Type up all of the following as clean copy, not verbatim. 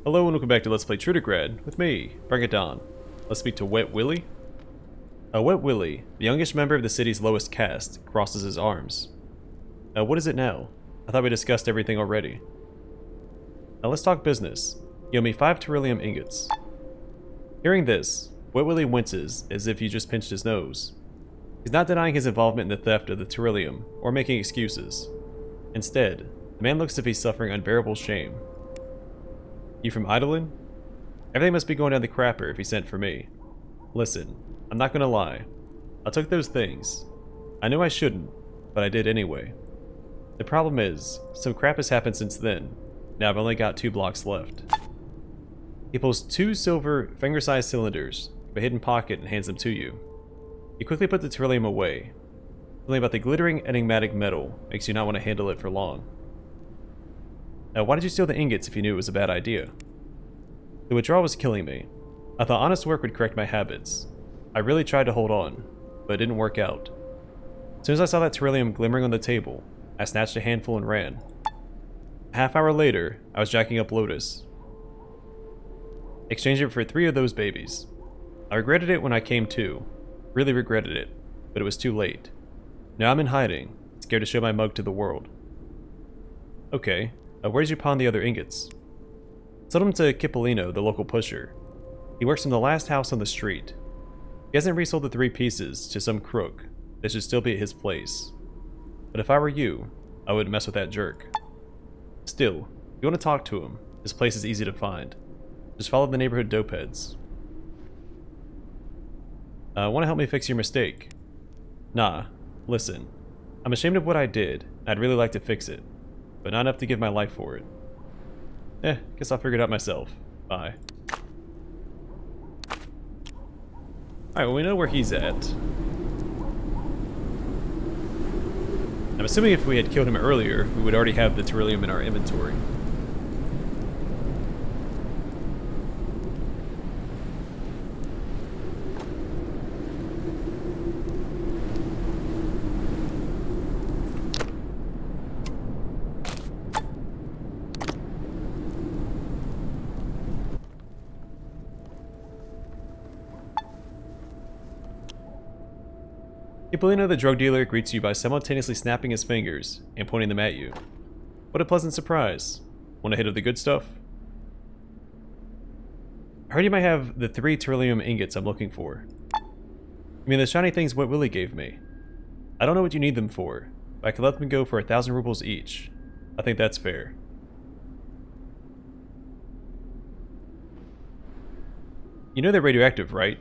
Hello and welcome back to Let's Play Trudograd with me, BringItDon. Let's speak to Wet Willy. Wet Willy, the youngest member of the city's lowest caste, crosses his arms. What is it now? I thought we discussed everything already. Let's talk business. You owe me 5 tellurium ingots. Hearing this, Wet Willy winces as if you just pinched his nose. He's not denying his involvement in the theft of the tellurium or making excuses. Instead, the man looks as if he's suffering unbearable shame. You from Idolin? Everything must be going down the crapper if he sent for me. Listen, I'm not gonna lie. I took those things. I knew I shouldn't, but I did anyway. The problem is, some crap has happened since then. Now I've only got 2 blocks left. He pulls 2 silver, finger-sized cylinders from a hidden pocket and hands them to you. You quickly put the tellurium away. Something about the glittering, enigmatic metal makes you not want to handle it for long. Why did you steal the ingots if you knew it was a bad idea? The withdrawal was killing me. I thought honest work would correct my habits. I really tried to hold on, but it didn't work out. As soon as I saw that tellurium glimmering on the table, I snatched a handful and ran. A half hour later, I was jacking up Lotus, exchanging it for 3 of those babies. I regretted it when I came to. Really regretted it, but it was too late. Now I'm in hiding, scared to show my mug to the world. Okay. Where did you pawn the other ingots? Sold them to Kipolino, the local pusher. He works in the last house on the street. He hasn't resold the 3 pieces to some crook. They should still be at his place. But if I were you, I wouldn't mess with that jerk. Still, if you want to talk to him, his place is easy to find. Just follow the neighborhood dopeheads. Want to help me fix your mistake? Nah, listen. I'm ashamed of what I did, and I'd really like to fix it. But not enough to give my life for it. Guess I'll figure it out myself. Bye. Alright, well we know where he's at. I'm assuming if we had killed him earlier, we would already have the tellurium in our inventory. Kipolino the drug dealer greets you by simultaneously snapping his fingers and pointing them at you. What a pleasant surprise. Want a hit of the good stuff? I heard you might have the 3 tellurium ingots I'm looking for. You mean the shiny things Wet Willy gave me? I don't know what you need them for, but I could let them go for 1,000 rubles each. I think that's fair. You know they're radioactive, right?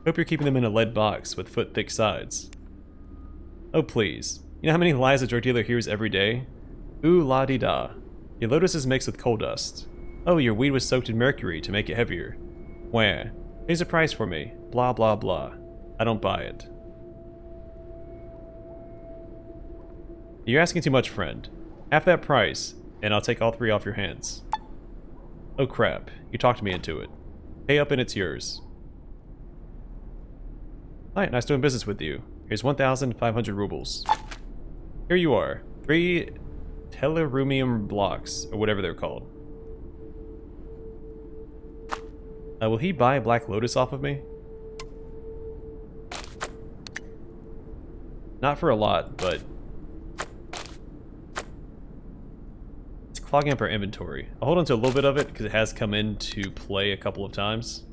Hope you're keeping them in a lead box with foot-thick sides. Oh please, you know how many lies a drug dealer hears every day? Ooh la di da. Your Lotus is mixed with coal dust. Oh, your weed was soaked in mercury to make it heavier. Wah. Here's a price for me. Blah blah blah. I don't buy it. You're asking too much, friend. Half that price, and I'll take all 3 off your hands. Oh crap, you talked me into it. Pay up and it's yours. Alright, nice doing business with you. Here's 1,500 rubles. Here you are. 3 tellurium blocks, or whatever they're called. Will he buy Black Lotus off of me? Not for a lot, but it's clogging up our inventory. I'll hold on to a little bit of it because it has come into play a couple of times.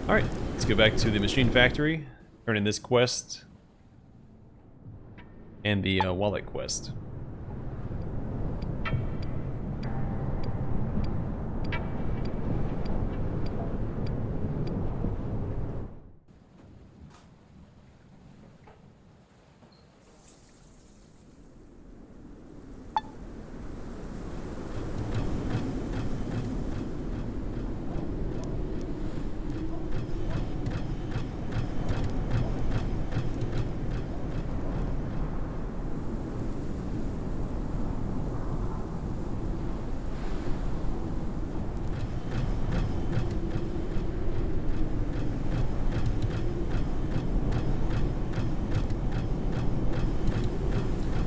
Alright, let's go back to the machine factory, turn in this quest, and the wallet quest.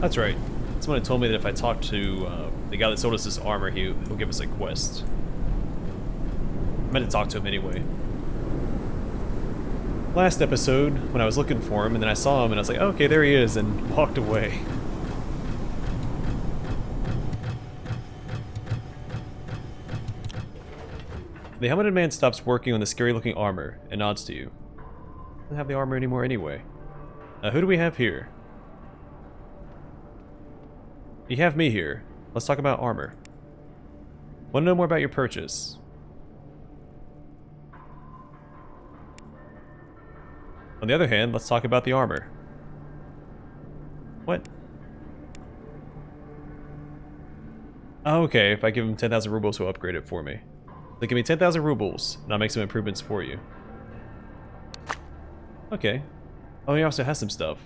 That's right. Someone had told me that if I talk to the guy that sold us this armor, he'll give us a quest. I meant to talk to him anyway. Last episode, when I was looking for him, and then I saw him, and I was like, oh, okay, there he is, and walked away. The helmeted man stops working on the scary-looking armor and nods to you. Doesn't have the armor anymore anyway. Who do we have here? You have me here. Let's talk about armor. Want to know more about your purchase? On the other hand, let's talk about the armor. What? Oh, okay, if I give him 10,000 rubles, he'll upgrade it for me. So give me 10,000 rubles, and I'll make some improvements for you. Okay. Oh, he also has some stuff.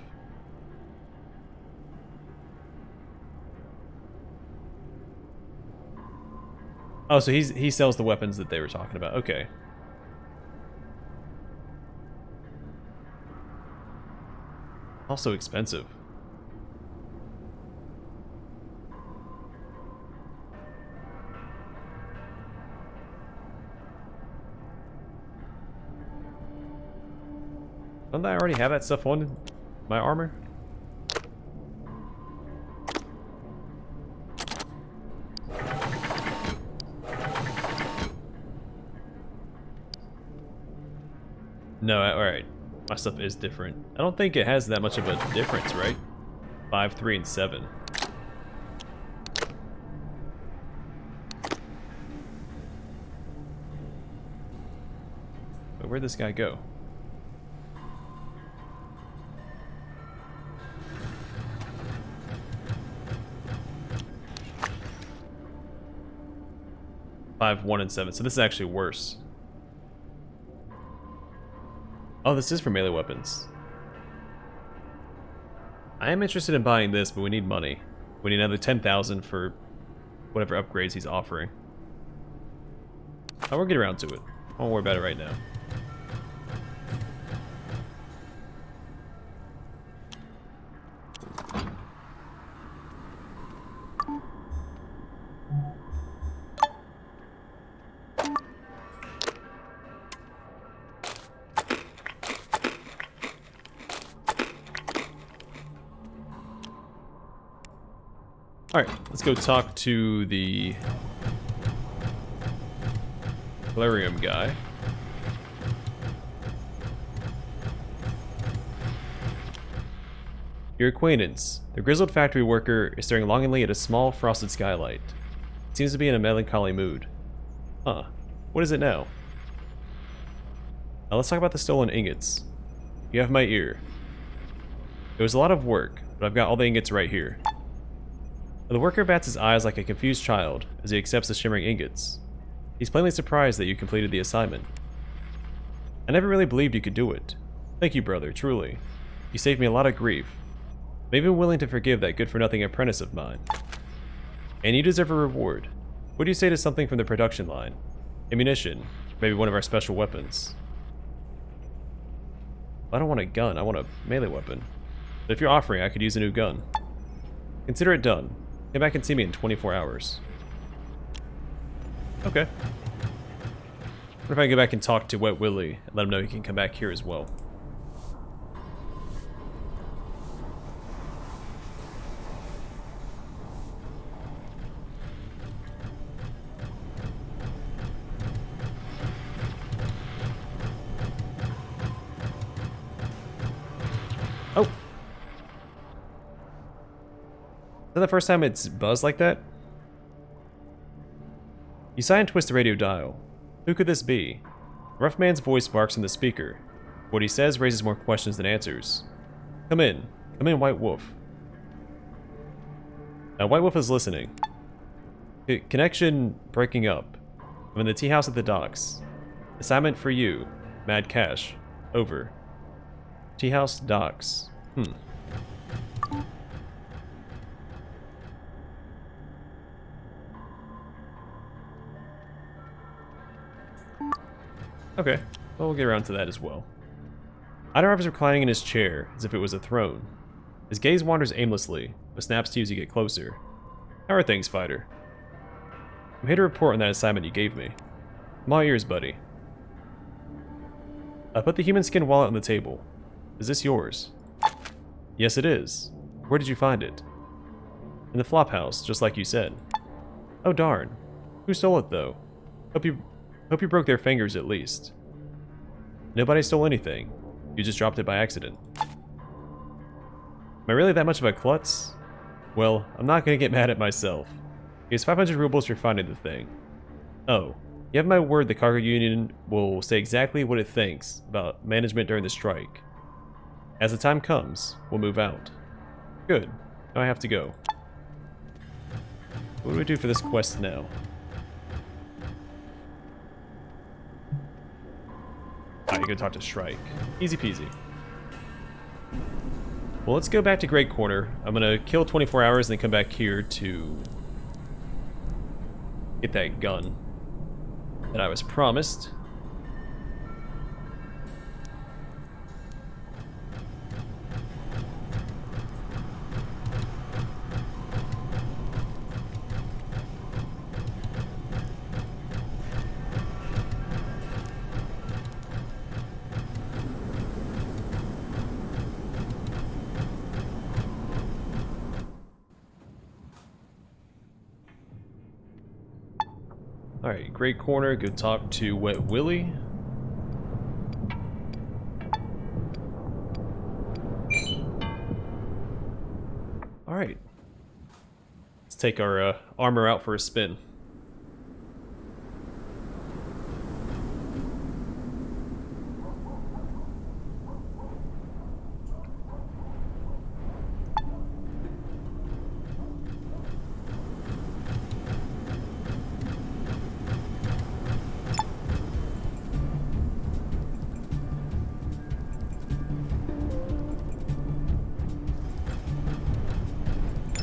Oh, so he sells the weapons that they were talking about. Okay. Also expensive. Don't I already have that stuff on my armor? No, alright. My stuff is different. I don't think it has that much of a difference, right? 5, 3, and 7. But where'd this guy go? Five, 1, and 7. So this is actually worse. Oh, this is for melee weapons. I am interested in buying this, but we need money. We need another 10,000 for whatever upgrades he's offering. Oh, we'll get around to it. I won't worry about it right now. Alright, let's go talk to the tellurium guy. Your acquaintance. The grizzled factory worker is staring longingly at a small frosted skylight. Seems to be in a melancholy mood. Huh. What is it now? Now let's talk about the stolen ingots. You have my ear. It was a lot of work, but I've got all the ingots right here. The worker bats his eyes like a confused child as he accepts the shimmering ingots. He's plainly surprised that you completed the assignment. I never really believed you could do it. Thank you, brother, truly. You saved me a lot of grief. I'm even willing to forgive that good-for-nothing apprentice of mine. And you deserve a reward. What do you say to something from the production line? Ammunition, maybe one of our special weapons. I don't want a gun, I want a melee weapon. But if you're offering, I could use a new gun. Consider it done. Come back and see me in 24 hours. Okay. What if I go back and talk to Wet Willy and let him know he can come back here as well? Oh! Is that the first time it's buzzed like that? You sigh and twist the radio dial. Who could this be? The rough man's voice barks in the speaker. What he says raises more questions than answers. Come in, White Wolf. Now, White Wolf is listening. Connection breaking up. I'm in the tea house at the docks. Assignment for you, Mad Cash. Over. Tea house docks. Okay, well, we'll get around to that as well. Idarov is reclining in his chair, as if it was a throne. His gaze wanders aimlessly, but snaps to you as you get closer. How are things, fighter? I'm here to report on that assignment you gave me. I'm all ears, buddy. I put the human skin wallet on the table. Is this yours? Yes, it is. Where did you find it? In the flop house, just like you said. Oh darn. Who stole it, though? Hope you broke their fingers at least. Nobody stole anything. You just dropped it by accident. Am I really that much of a klutz? Well, I'm not gonna get mad at myself. Here's 500 rubles for finding the thing. Oh, you have my word the cargo union will say exactly what it thinks about management during the strike. As the time comes, we'll move out. Good. Now I have to go. What do we do for this quest now? Ah, you're gonna talk to Strike. Easy peasy. Well, let's go back to Great Corner. I'm gonna kill 24 hours and then come back here to get that gun that I was promised. Alright, Great Corner, go talk to Wet Willy. Alright. Let's take our armor out for a spin.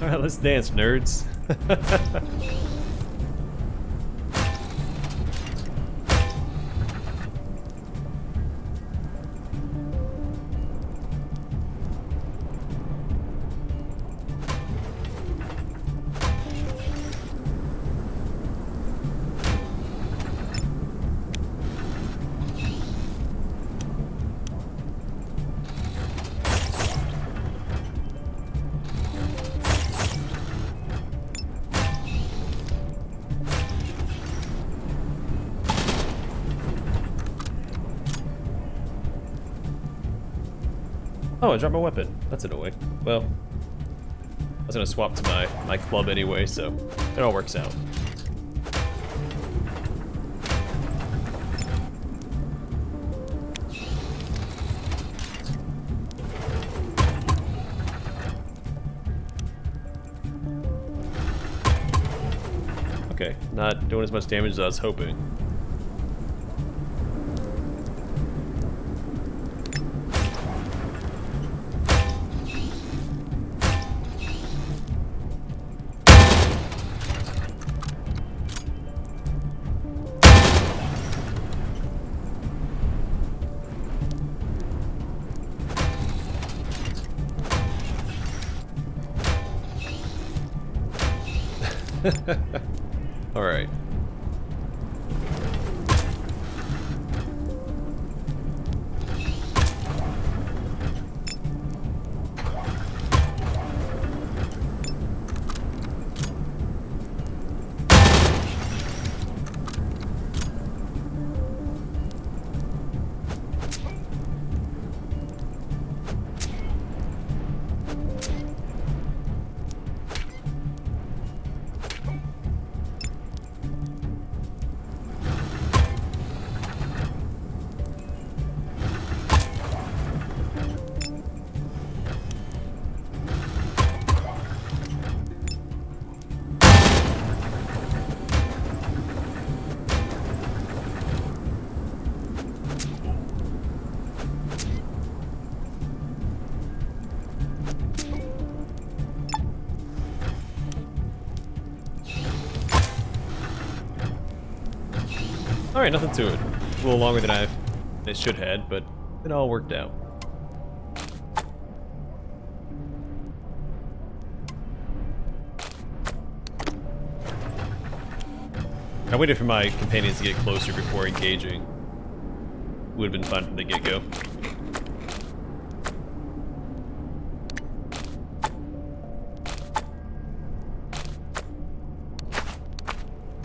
Alright, let's dance, nerds. Oh, I dropped my weapon. That's annoying. Well, I was gonna swap to my club anyway, so it all works out. Okay, not doing as much damage as I was hoping. All right. Alright, nothing to it. A little longer than it should have, but it all worked out. I waited for my companions to get closer before engaging. Would have been fun from the get-go.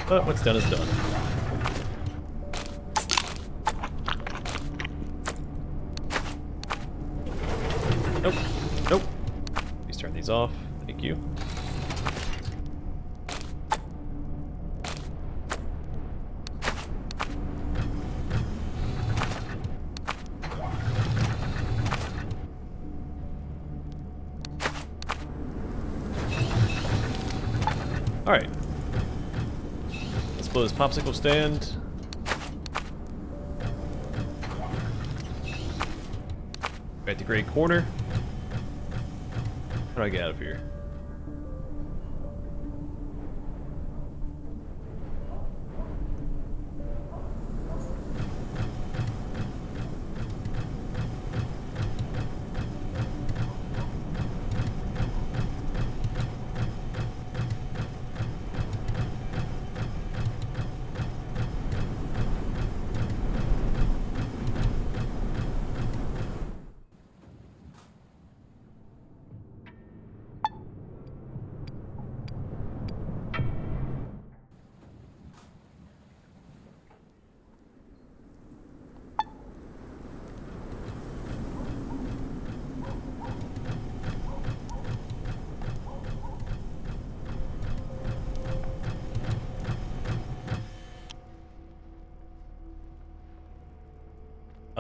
But what's done is done. Nope. Nope. Please turn these off. Thank you. Alright. Let's blow this popsicle stand. Right to gray corner. How do I get out of here?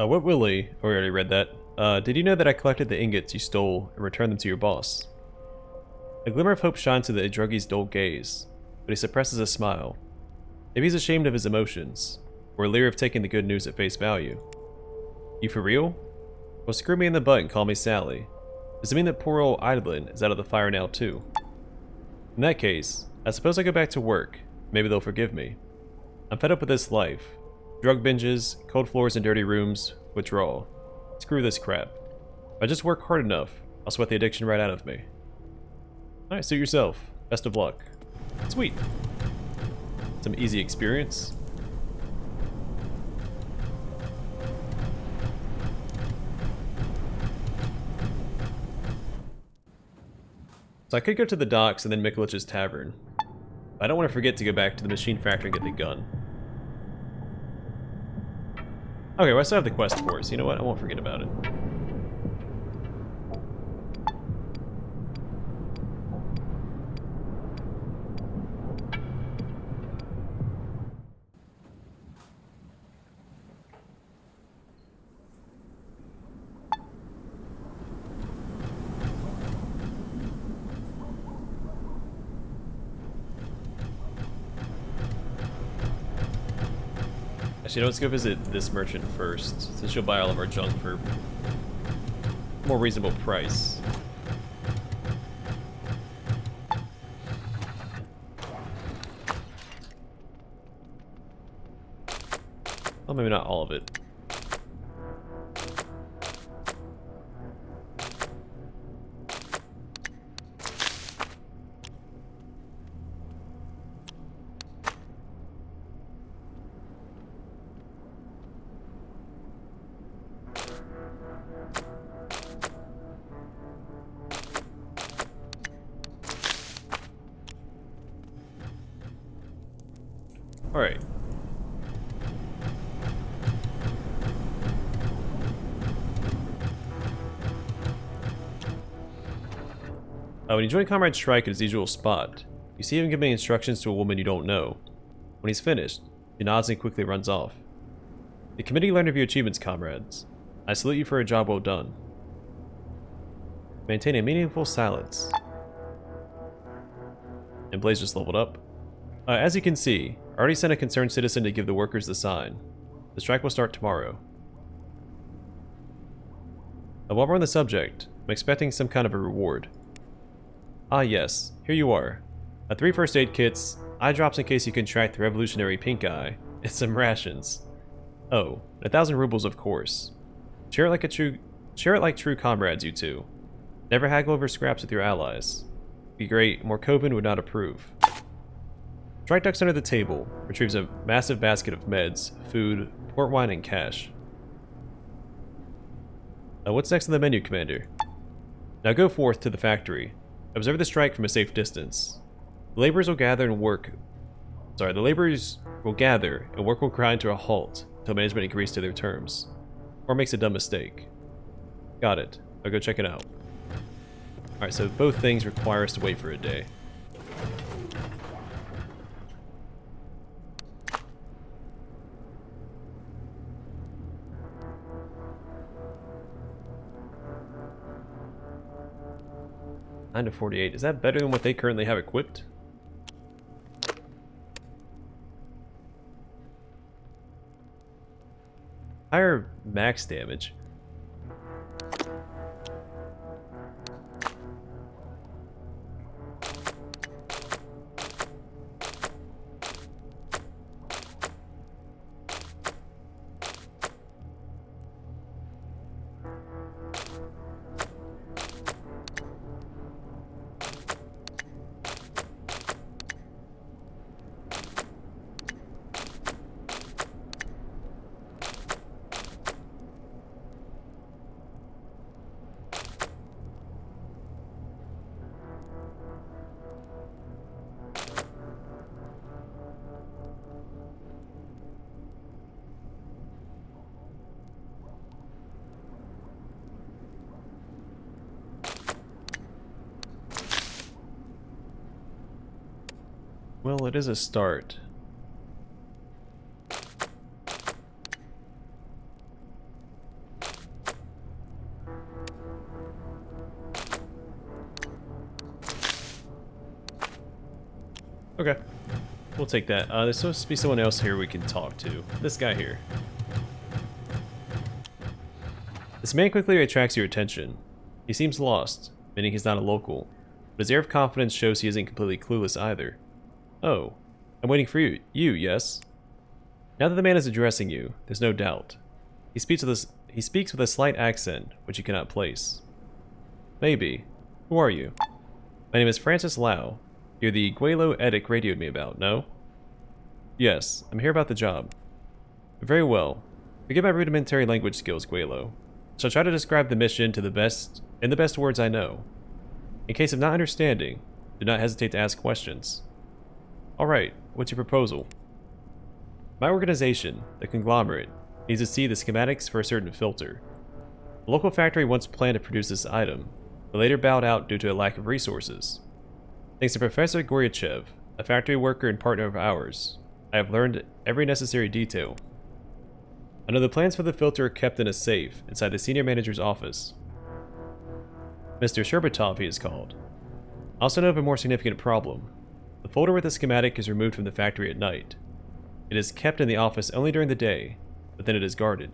Wet Willy, oh, we already read that. Did you know that I collected the ingots you stole and returned them to your boss? A glimmer of hope shines through the druggie's dull gaze, but he suppresses a smile. Maybe he's ashamed of his emotions, or leery of taking the good news at face value. You for real? Well, screw me in the butt and call me Sally. Does it mean that poor old Idlin is out of the fire now too? In that case, I suppose I go back to work. Maybe they'll forgive me. I'm fed up with this life. Drug binges, cold floors and dirty rooms, withdrawal. Screw this crap. If I just work hard enough, I'll sweat the addiction right out of me. Alright, suit yourself. Best of luck. Sweet. Some easy experience. So I could go to the docks and then Mikulich's tavern. But I don't want to forget to go back to the machine factory and get the gun. Okay, well I still have the quest for us. You know what? I won't forget about it. Actually, let's go visit this merchant first, since she'll buy all of our junk for a more reasonable price. Well, maybe not all of it. Alright. When you join Comrade Strike at his usual spot, you see him giving instructions to a woman you don't know. When he's finished, he nods and quickly runs off. The committee learned of your achievements, comrades. I salute you for a job well done. Maintain a meaningful silence. And Blaze just leveled up. As you can see, I already sent a concerned citizen to give the workers the sign. The strike will start tomorrow. While we're on the subject, I'm expecting some kind of a reward. Ah yes, here you are. 3 first aid kits, eye drops in case you contract the revolutionary pink eye, and some rations. Oh, 1,000 rubles of course. Share it like true comrades, you two. Never haggle over scraps with your allies. Be great, Morkovan would not approve. Strike ducks under the table, retrieves a massive basket of meds, food, port wine, and cash. What's next on the menu, Commander? Now go forth to the factory. Observe the strike from a safe distance. The laborers will gather and work... Sorry, the laborers will gather and work will grind to a halt until management agrees to their terms. Or makes a dumb mistake. Got it. I'll go check it out. Alright, so both things require us to wait for a day. Nine to 48. Is that better than what they currently have equipped? Higher max damage. Well, it is a start. Okay, we'll take that. There's supposed to be someone else here we can talk to. This guy here. This man quickly attracts your attention. He seems lost, meaning he's not a local, but his air of confidence shows he isn't completely clueless either. Oh, I'm waiting for you. You, yes? Now that the man is addressing you, there's no doubt. He speaks with a slight accent, which you cannot place. Maybe. Who are you? My name is Francis Lau. You're the Guelo Edic radioed me about, no? Yes, I'm here about the job. Very well. Forgive my rudimentary language skills, Guelo. Shall try to describe the mission in the best words I know. In case of not understanding, do not hesitate to ask questions. Alright, what's your proposal? My organization, the Conglomerate, needs to see the schematics for a certain filter. The local factory once planned to produce this item, but later bowed out due to a lack of resources. Thanks to Professor Goryachev, a factory worker and partner of ours, I have learned every necessary detail. I know the plans for the filter are kept in a safe inside the senior manager's office. Mr. Sherbatov, he is called. I also know of a more significant problem. The folder with the schematic is removed from the factory at night. It is kept in the office only during the day, but then it is guarded.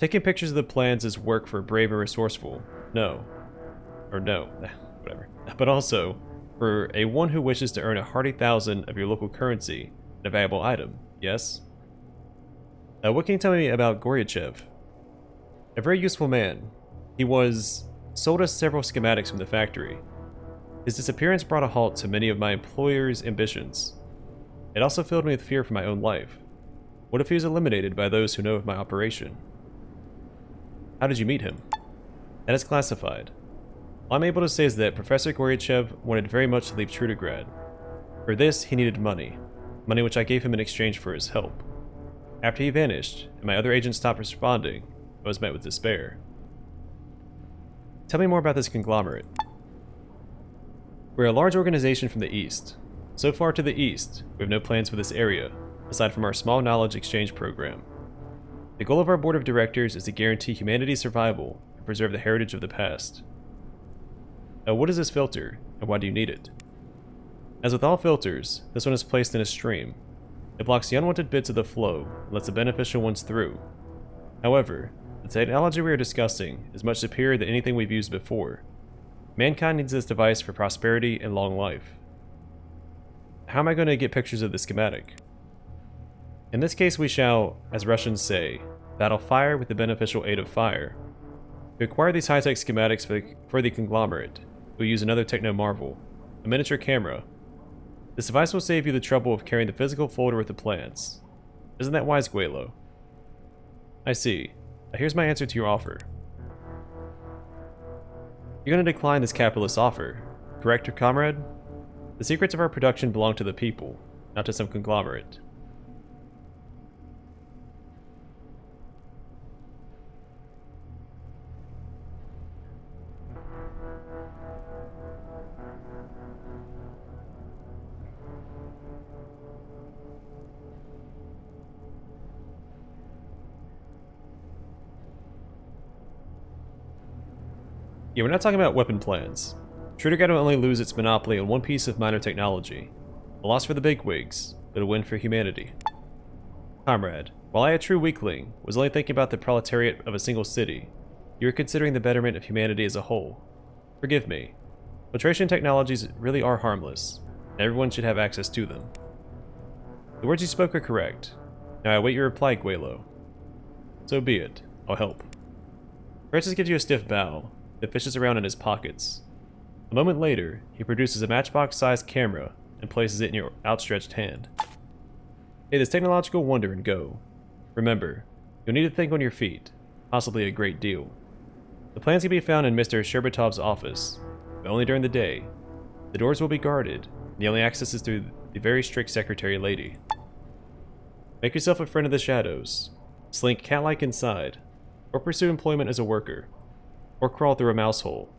Taking pictures of the plans is work for brave and resourceful. No. Or no. Whatever. But also, for a one who wishes to earn a hearty 1,000 of your local currency and a valuable item, yes? What can you tell me about Goryachev? A very useful man. He sold us several schematics from the factory. His disappearance brought a halt to many of my employer's ambitions. It also filled me with fear for my own life. What if he was eliminated by those who know of my operation? How did you meet him? That is classified. All I'm able to say is that Professor Goryachev wanted very much to leave Trudograd. For this, he needed money which I gave him in exchange for his help. After he vanished, and my other agents stopped responding, I was met with despair. Tell me more about this conglomerate. We're a large organization from the east. So far to the east, we have no plans for this area, aside from our small knowledge exchange program. The goal of our board of directors is to guarantee humanity's survival and preserve the heritage of the past. What is this filter, and why do you need it? As with all filters, this one is placed in a stream. It blocks the unwanted bits of the flow and lets the beneficial ones through. However, the technology we are discussing is much superior than anything we've used before. Mankind needs this device for prosperity and long life. How am I going to get pictures of the schematic? In this case we shall, as Russians say, battle fire with the beneficial aid of fire. To acquire these high-tech schematics for the conglomerate, we'll use another techno-marvel, a miniature camera. This device will save you the trouble of carrying the physical folder with the plans. Isn't that wise, Guelo? I see. Now here's my answer to your offer. You're going to decline this capitalist offer, correct, comrade? The secrets of our production belong to the people, not to some conglomerate. Yeah, we're not talking about weapon plans. Trudograd will only lose its monopoly on one piece of minor technology. A loss for the bigwigs, but a win for humanity. Comrade, while I, a true weakling, was only thinking about the proletariat of a single city, you were considering the betterment of humanity as a whole. Forgive me. Filtration technologies really are harmless, and everyone should have access to them. The words you spoke are correct. Now I await your reply, Guelo. So be it. I'll help. Francis gives you a stiff bow, that fishes around in his pockets. A moment later, he produces a matchbox-sized camera and places it in your outstretched hand. Take this technological wonder and go. Remember, you'll need to think on your feet, possibly a great deal. The plans can be found in Mr. Sherbatov's office, but only during the day. The doors will be guarded, and the only access is through the very strict secretary lady. Make yourself a friend of the shadows, slink cat-like inside, or pursue employment as a worker. Or crawl through a mouse hole.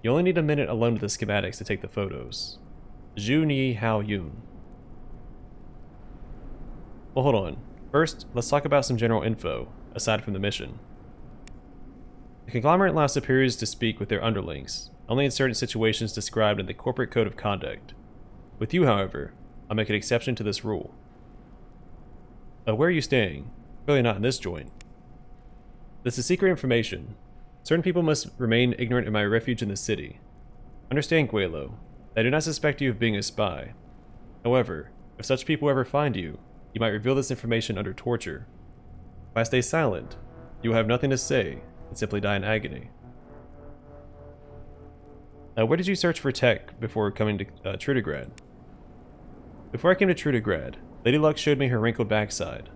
You only need a minute alone with the schematics to take the photos. Zhu Ni Hao Yun. Well, hold on. First, let's talk about some general info, aside from the mission. The Conglomerate allows superiors to speak with their underlings, only in certain situations described in the Corporate Code of Conduct. With you, however, I'll make an exception to this rule. Where are you staying? Clearly not in this joint. This is secret information. Certain people must remain ignorant of my refuge in the city. Understand, Guelo, I do not suspect you of being a spy. However, if such people ever find you, you might reveal this information under torture. If I stay silent, you will have nothing to say and simply die in agony. Where did you search for tech before coming to Trudograd? Before I came to Trudograd, Lady Luck showed me her wrinkled backside.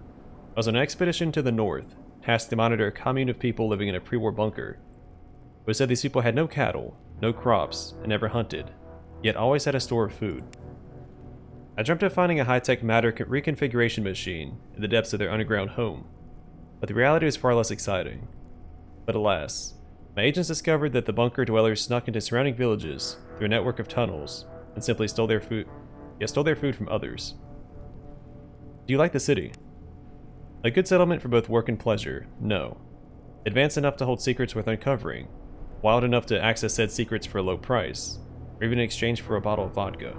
I was on an expedition to the north, tasked to monitor a commune of people living in a pre-war bunker. It was said these people had no cattle, no crops, and never hunted, yet always had a store of food. I dreamt of finding a high-tech matter reconfiguration machine in the depths of their underground home, but the reality was far less exciting. But alas, my agents discovered that the bunker dwellers snuck into surrounding villages through a network of tunnels and simply stole their food from others. Do you like the city? A good settlement for both work and pleasure, no. Advanced enough to hold secrets worth uncovering, wild enough to access said secrets for a low price, or even in exchange for a bottle of vodka.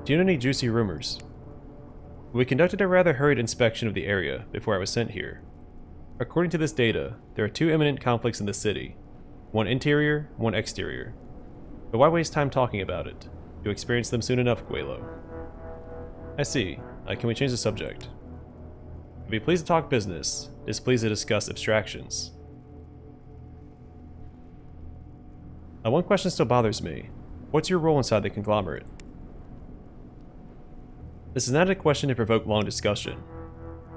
Do you know any juicy rumors? We conducted a rather hurried inspection of the area before I was sent here. According to this data, there are two imminent conflicts in the city, one interior, one exterior. But why waste time talking about it? You'll experience them soon enough, Guelo. I see. Can we change the subject? I'd be pleased to talk business, displeased to discuss abstractions. One question still bothers me. What's your role inside the Conglomerate? This is not a question to provoke long discussion.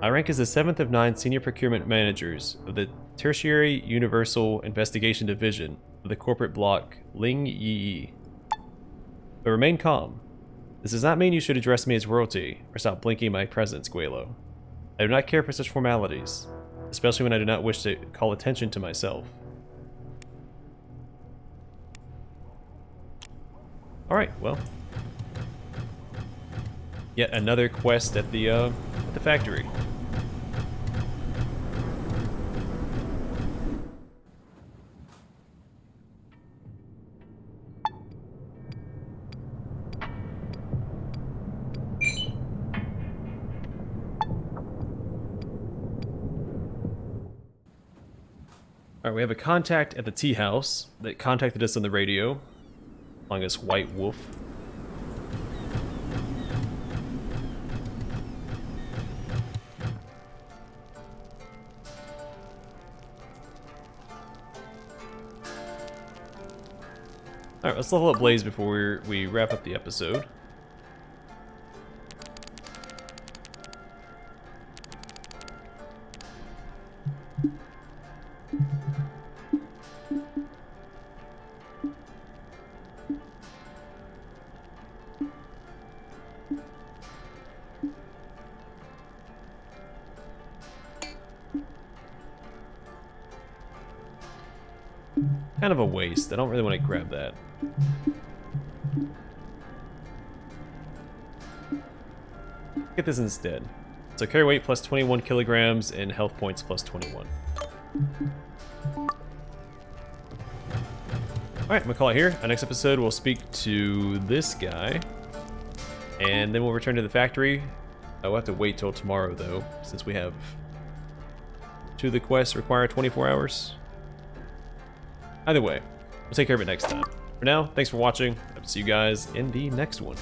I rank as the 7th of 9 senior procurement managers of the Tertiary Universal Investigation Division of the Corporate Bloc Ling Yi. But remain calm. This does not mean you should address me as royalty or stop blinking in my presence, Guelo. I do not care for such formalities, especially when I do not wish to call attention to myself. Alright, well. Yet another quest at the factory. Alright, we have a contact at the tea house that contacted us on the radio, calling us White Wolf. Alright, let's level up Blaze before we wrap up the episode. Kind of a waste. I don't really want to grab that. Get this instead. So carry weight plus 21 kilograms and health points plus 21. Alright, I'm gonna call it here. Our next episode we'll speak to this guy. And then we'll return to the factory. We'll have to wait till tomorrow though, since we have 2 of the quests require 24 hours. Either way, we'll take care of it next time. For now, thanks for watching. I'll see you guys in the next one.